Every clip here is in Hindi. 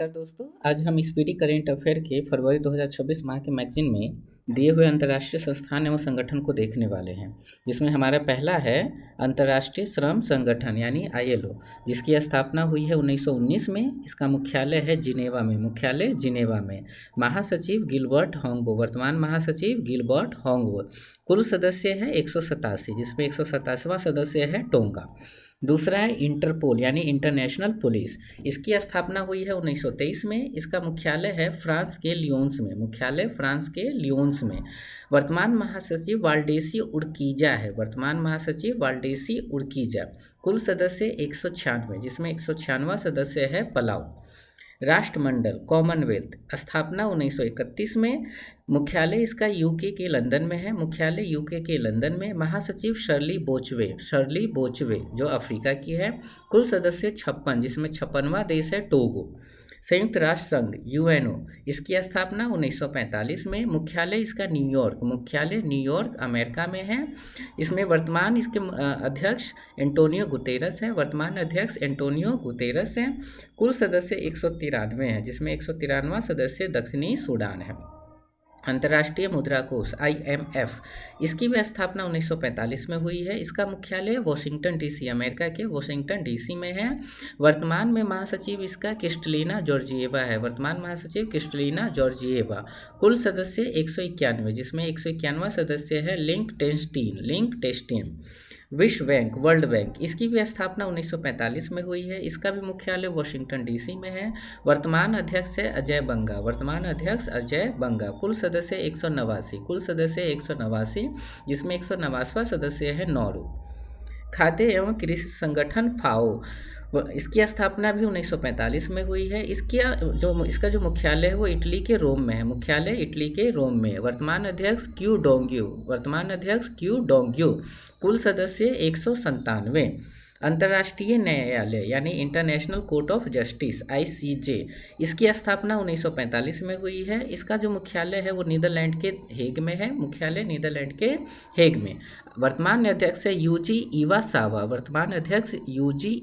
दोस्तों, आज हम स्पीडी करेंट अफेयर के फरवरी 2026 माह के मैगजीन में दिए हुए अंतर्राष्ट्रीय संस्थान एवं संगठन को देखने वाले हैं, जिसमें हमारा पहला है अंतर्राष्ट्रीय श्रम संगठन यानी ILO, जिसकी स्थापना हुई है 1919 में। इसका मुख्यालय है जिनेवा में। महासचिव गिलबर्ट होंगबो, वर्तमान महासचिव गिलबर्ट होंगबो। कुल सदस्य है 187, जिसमें 187वां सदस्य है टोंगा। दूसरा है इंटरपोल यानी इंटरनेशनल पुलिस। इसकी स्थापना हुई है 1923 में। इसका मुख्यालय है फ्रांस के लियोन्स में। वर्तमान महासचिव वाल्डेसी उर्कीजा। कुल सदस्य 196, जिसमें 196वां सदस्य है पलाऊ। राष्ट्रमंडल कॉमनवेल्थ, स्थापना 1931 में। मुख्यालय इसका यूके के लंदन में। महासचिव शर्ली बोचवे जो अफ्रीका की है। कुल सदस्य 56, जिसमें 56वां देश है टोगो। संयुक्त राष्ट्र संघ UNO, इसकी स्थापना 1945 में। मुख्यालय इसका न्यूयॉर्क अमेरिका में है। इसमें वर्तमान इसके अध्यक्ष एंटोनियो गुतेरस हैं। कुल सदस्य 193 हैं, जिसमें 193वां सदस्य दक्षिणी सूडान है। अंतर्राष्ट्रीय मुद्रा कोष IMF, इसकी भी स्थापना 1945 में हुई है। इसका मुख्यालय वॉशिंगटन DC, अमेरिका के वॉशिंगटन DC में है। वर्तमान में महासचिव इसका क्रिस्टलिना जॉर्जिएवा। कुल सदस्य 191, जिसमें 191वां सदस्य है लिंकटेस्टीन। विश्व बैंक वर्ल्ड बैंक, इसकी भी स्थापना 1945 में हुई है। इसका भी मुख्यालय वॉशिंगटन DC में है। वर्तमान अध्यक्ष है अजय बंगा। कुल सदस्य 189, जिसमें 189वां सदस्य है नॉर्वे। खाद्य एवं कृषि संगठन FAO, इसकी स्थापना भी 1945 में हुई है। इसका जो मुख्यालय है वो इटली के रोम में। वर्तमान अध्यक्ष क्यू डोंग्यू। कुल सदस्य 197। अंतर्राष्ट्रीय न्यायालय यानी international court of justice ICJ, इसकी स्थापना 1945 में हुई है। इसका जो मुख्यालय है वो नीदरलैंड के हेग में। वर्तमान अध्यक्ष है यूजी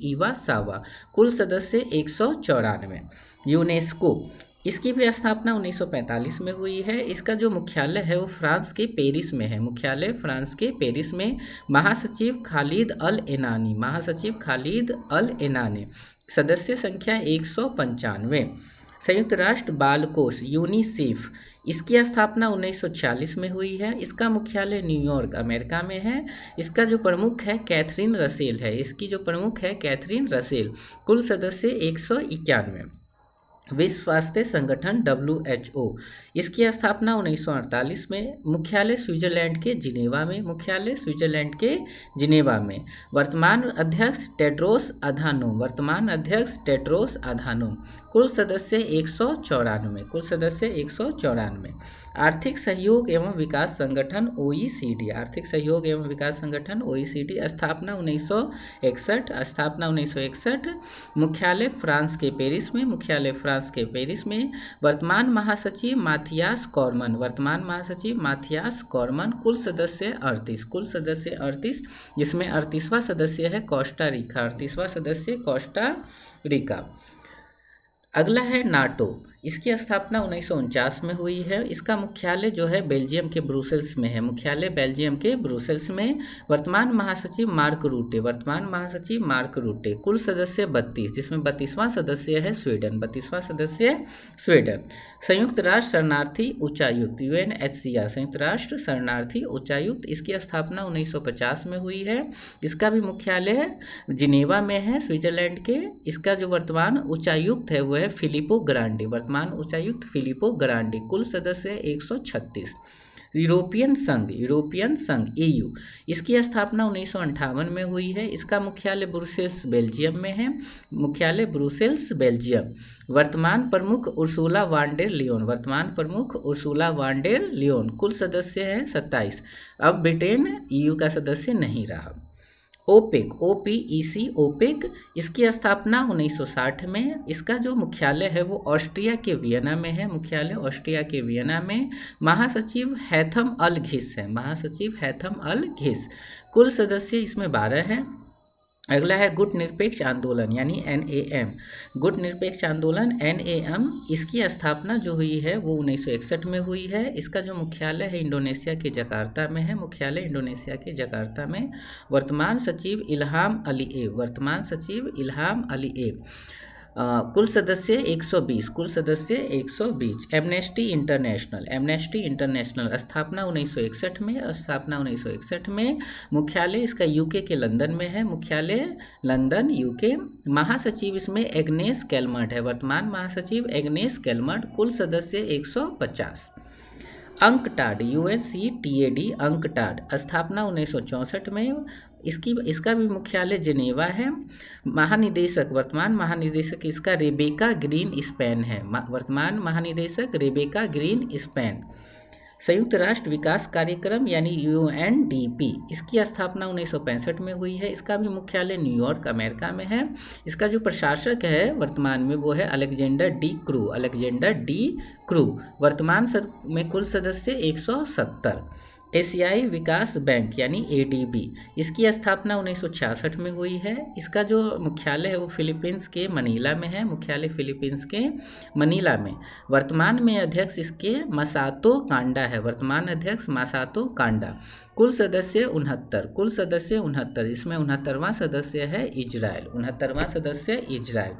इवासावा। कुल सदस्य 194। यूनेस्को, इसकी भी स्थापना 1945 में हुई है। इसका जो मुख्यालय है वो फ्रांस के पेरिस में। महासचिव खालिद अल एनानी। सदस्य संख्या 195। संयुक्त राष्ट्र बाल कोष यूनिसेफ, इसकी स्थापना 1946 में हुई है। इसका मुख्यालय न्यूयॉर्क अमेरिका में है। इसका जो प्रमुख है कैथरीन रसेल। कुल सदस्य 191। विश्व स्वास्थ्य संगठन WHO, इसकी स्थापना 1948 में। मुख्यालय स्विट्जरलैंड के जिनेवा में। वर्तमान अध्यक्ष टेड्रोस अधानोम। कुल सदस्य 194। आर्थिक सहयोग एवं विकास संगठन OECD, स्थापना 1961। मुख्यालय फ्रांस के पेरिस में। वर्तमान महासचिव माथियास कॉर्मन। कुल सदस्य 38, जिसमें 38वां सदस्य है कोस्टा रिका। अगला है नाटो, इसकी स्थापना 1949 में हुई है। इसका मुख्यालय जो है बेल्जियम के ब्रुसेल्स में। वर्तमान महासचिव मार्क रूटे। कुल सदस्य 32, जिसमें 32वां सदस्य है स्वीडन। संयुक्त राष्ट्र शरणार्थी उच्चायुक्त UNHCR, संयुक्त राष्ट्र शरणार्थी उच्चायुक्त, इसकी स्थापना 1950 में हुई है। इसका भी मुख्यालय जिनेवा में है, स्विट्जरलैंड के। इसका जो वर्तमान उच्चायुक्त है वो है फिलिपो ग्रांडी। कुल सदस्य 136। यूरोपियन संघ EU, इसकी स्थापना 1958 में हुई है। इसका मुख्यालय ब्रुसेल्स बेल्जियम। वर्तमान प्रमुख उर्सुला वान डेर लियोन। कुल सदस्य हैं 27। अब ब्रिटेन EU का सदस्य नहीं रहा। OPEC, इसकी स्थापना 1960 में। इसका जो मुख्यालय है वो ऑस्ट्रिया के वियना में। महासचिव हैथम अल घिस। कुल सदस्य इसमें 12 हैं। अगला है गुट निरपेक्ष आंदोलन यानी NAM। गुट निरपेक्ष आंदोलन NAM, इसकी स्थापना जो हुई है वो 1961 में हुई है। इसका जो मुख्यालय है इंडोनेशिया के जकार्ता में है, मुख्यालय इंडोनेशिया के जकार्ता में। वर्तमान सचिव इल्हाम अलीएव, वर्तमान सचिव इल्हाम अलीएव। कुल सदस्य 120, कुल सदस्य 120। एमनेस्टी इंटरनेशनल, एमनेस्टी इंटरनेशनल स्थापना 1961 में, स्थापना 1961 में। मुख्यालय इसका यूके के लंदन में है, मुख्यालय लंदन यूके। महासचिव इसमें एग्नेस कैलमर्ट है, वर्तमान महासचिव एग्नेस कैलमर्ट। कुल सदस्य 150। अंकटाड UNCTAD अंकटाड स्थापना 1964 में। इसका भी मुख्यालय जिनेवा है। महानिदेशक, वर्तमान महानिदेशक इसका रेबेका ग्रीन स्पेन है, वर्तमान महानिदेशक रेबेका ग्रीन स्पेन। संयुक्त राष्ट्र विकास कार्यक्रम यानी UNDP, इसकी स्थापना 1965 में हुई है। इसका भी मुख्यालय न्यूयॉर्क अमेरिका में है। इसका जो प्रशासक है वर्तमान में वो है Alexander D crew, Alexander D crew. वर्तमान में कुल सदस्य 170। एशियाई विकास बैंक यानी ADB, इसकी स्थापना 1966 में हुई है। इसका जो मुख्यालय है वो फिलीपींस के मनीला में है, मुख्यालय फिलीपींस के मनीला में। वर्तमान में अध्यक्ष इसके मसातो कांडा है, वर्तमान अध्यक्ष मसातो कांडा। कुल सदस्य 69, कुल सदस्य 69, जिसमें 69वां सदस्य है इजराइल, 69वां सदस्य Israel.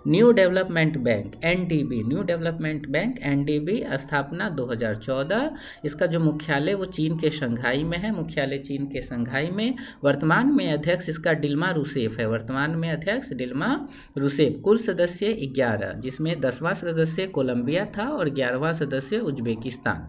New development bank NDB, new development bank NDB स्थापना 2014। इसका जो मुख्यालय वो चीन के शंघाई में है, मुख्यालय चीन के शंघाई में। वर्तमान में अध्यक्ष इसका डिल्मा रूसेफ है, वर्तमान में अध्यक्ष डिल्मा रूसेफ। कुल सदस्य 11, जिसमें 10वां सदस्य कोलंबिया था और 11वां सदस्य उज्बेकिस्तान।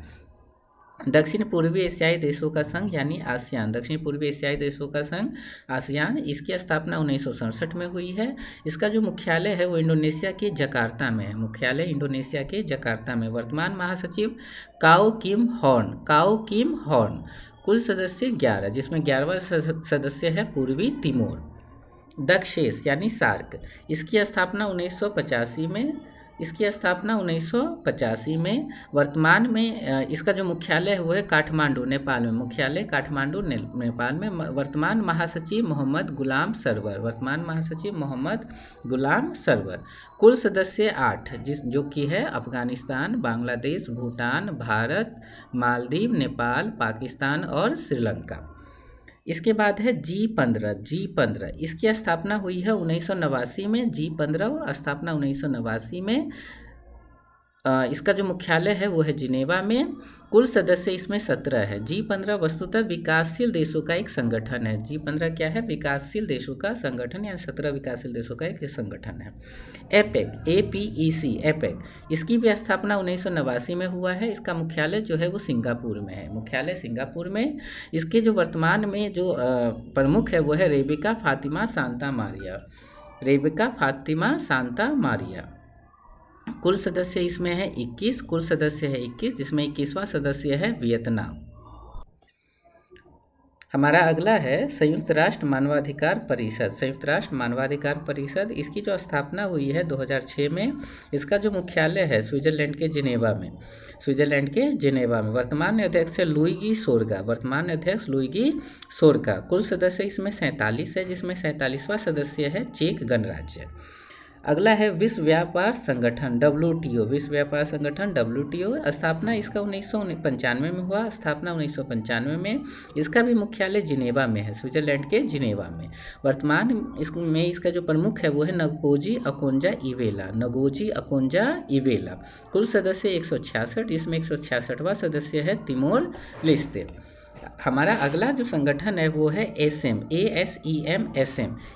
दक्षिण पूर्वी एशियाई देशों का संघ यानी आसियान, दक्षिण पूर्वी एशियाई देशों का संघ आसियान, इसकी स्थापना 1967 में हुई है। इसका जो मुख्यालय है वो इंडोनेशिया के जकार्ता में है, मुख्यालय इंडोनेशिया के जकार्ता में। वर्तमान महासचिव काओ किम हॉर्न, काओ किम हॉर्न। कुल सदस्य 11, जिसमें 11वां सदस्य है पूर्वी तिमोर। दक्षेस यानी सार्क, इसकी स्थापना 1985 में, इसकी स्थापना 1985 में। वर्तमान में इसका जो मुख्यालय है वो है काठमांडू नेपाल में, मुख्यालय काठमांडू नेपाल में। वर्तमान महासचिव मोहम्मद गुलाम सरवर, वर्तमान महासचिव मोहम्मद गुलाम सरवर। कुल सदस्य 8, जो कि है अफगानिस्तान, बांग्लादेश, भूटान, भारत, मालदीव, नेपाल, पाकिस्तान और श्रीलंका। इसके बाद है G15, G15 इसकी स्थापना हुई है 1989 में, G15 स्थापना 1989 में। इसका जो मुख्यालय है वो है जिनेवा में। कुल सदस्य इसमें 17 है। G15 वस्तुतः विकासशील देशों का एक संगठन है। G15 क्या है? विकासशील देशों का संगठन, यानी 17 विकासशील देशों का एक संगठन है। एपेक, APEC, एपेक, इसकी भी स्थापना 1989 में हुआ है। इसका मुख्यालय जो है वो सिंगापुर में है, मुख्यालय सिंगापुर में। इसके जो वर्तमान में जो प्रमुख है वो है Rebecca Fatima Santa Maria, Rebecca Fatima Santa Maria. कुल सदस्य इसमें है 21, कुल सदस्य है 21, जिसमें 21वां सदस्य है वियतनाम। हमारा अगला है संयुक्त राष्ट्र मानवाधिकार परिषद, संयुक्त राष्ट्र मानवाधिकार परिषद। इसकी जो स्थापना हुई है 2006 में। इसका जो मुख्यालय है स्विट्जरलैंड के जिनेवा में, स्विट्जरलैंड के जिनेवा में। वर्तमान अध्यक्ष है लुइगी सोरगा, वर्तमान अध्यक्ष लुइगी सोरगा। कुल सदस्य इसमें 47 है, जिसमें 47वां सदस्य है चेक गणराज्य। अगला है विश्व व्यापार संगठन WTO, विश्व व्यापार संगठन WTO। स्थापना इसका 1995 में हुआ, स्थापना 1995 में। इसका भी मुख्यालय जिनेवा में है, स्विट्जरलैंड के जिनेवा में। वर्तमान इसमें इसका जो प्रमुख है वो है नगोजी अकोंजा इवेला, नगोजी अकोंजा इवेला। कुल सदस्य 166, जिसमें 166वां सदस्य है तिमोर लेस्ते। हमारा अगला जो संगठन है वो है ASEM।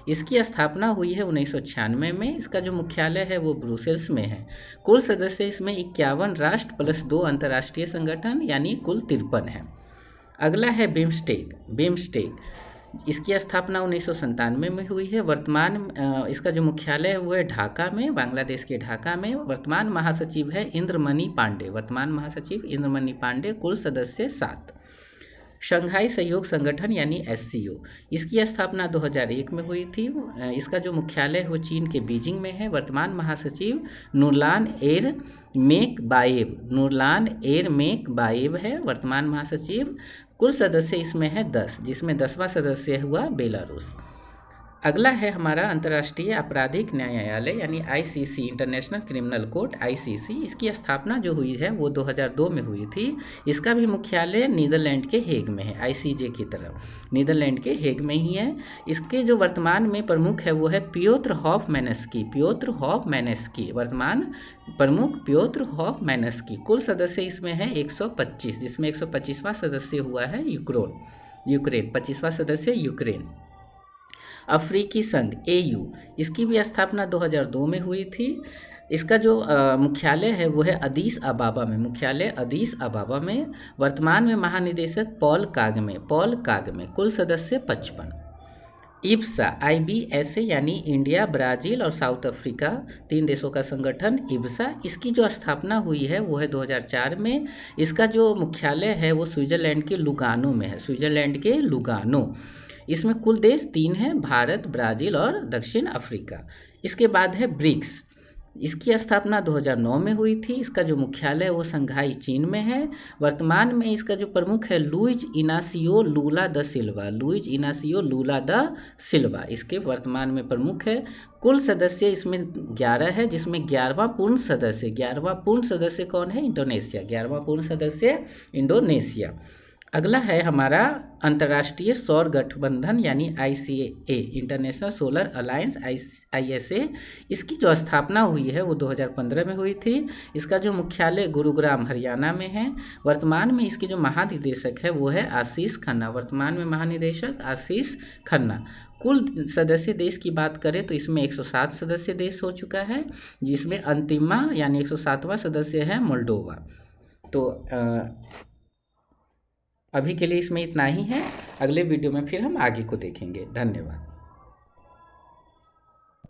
इसकी स्थापना हुई है 1996 में। इसका जो मुख्यालय है वो ब्रुसेल्स में है। कुल सदस्य इसमें 51 राष्ट्र प्लस 2 अंतर्राष्ट्रीय संगठन, यानी कुल 53 है। अगला है बिम्स्टेक, इसकी स्थापना 1997 में हुई है। वर्तमान इसका जो मुख्यालय है वो है ढाका में, बांग्लादेश के ढाका में। वर्तमान महासचिव है इंद्रमणि पांडे, वर्तमान महासचिव इंद्रमणि पांडे। कुल सदस्य 7। शंघाई सहयोग संगठन यानी SCO, इसकी स्थापना 2001 में हुई थी। इसका जो मुख्यालय है वो चीन के बीजिंग में है। वर्तमान महासचिव नूरलान एरमेकबायेव, नूरलान एरमेकबायेव है वर्तमान महासचिव। कुल सदस्य इसमें है 10, जिसमें 10वां सदस्य हुआ बेलारूस। अगला है हमारा अंतर्राष्ट्रीय आपराधिक न्यायालय यानी ICC, international criminal court ICC. इसकी स्थापना जो हुई है वो 2002 में हुई थी। इसका भी मुख्यालय नीदरलैंड के हेग में है, आईसीजे की तरह नीदरलैंड के हेग में ही है। इसके जो वर्तमान में प्रमुख है वो है पियोत्र हॉफमैनस्की, वर्तमान प्रमुख पियोत्र हॉफमैनस्की। कुल सदस्य इसमें है 125, जिसमें 125वां सदस्य हुआ है यूक्रेन, 25वां सदस्य यूक्रेन। अफ्रीकी संघ AU, इसकी भी स्थापना 2002 में हुई थी। इसका जो मुख्यालय है वो है अदीस अबाबा में। वर्तमान में महानिदेशक पॉल कागमे। कुल सदस्य 55। इब्सा IBSA यानी इंडिया, ब्राज़ील और साउथ अफ्रीका, 3 देशों का संगठन इब्सा। इसकी जो स्थापना हुई है वो है 2004 में। इसका जो मुख्यालय है वो स्विट्ज़रलैंड के लुगानो। इसमें कुल देश 3 हैं, भारत, ब्राज़ील और दक्षिण अफ्रीका। इसके बाद है ब्रिक्स। इसकी स्थापना 2009 में हुई थी। इसका जो मुख्यालय है वो शंघाई, चीन में है। वर्तमान में इसका जो प्रमुख है लुइज इनासियो लूला दा सिल्वा, इसके वर्तमान में प्रमुख है। कुल सदस्य इसमें 11 है, जिसमें 11वां पूर्ण सदस्य कौन है? इंडोनेशिया, 11वां पूर्ण सदस्य इंडोनेशिया। अगला है हमारा अंतर्राष्ट्रीय सौर गठबंधन यानी ICA, international solar alliance ISA। इसकी जो स्थापना हुई है वो 2015 में हुई थी। इसका जो मुख्यालय गुरुग्राम, हरियाणा में है। वर्तमान में इसके जो महानिदेशक है वो है आशीष खन्ना। कुल सदस्य देश की बात करें तो इसमें 107 सदस्य देश हो चुका है, जिसमें अंतिमा यानी 107वां सदस्य है मोल्डोवा। तो अभी के लिए इसमें इतना ही है। अगले वीडियो में फिर हम आगे को देखेंगे। धन्यवाद।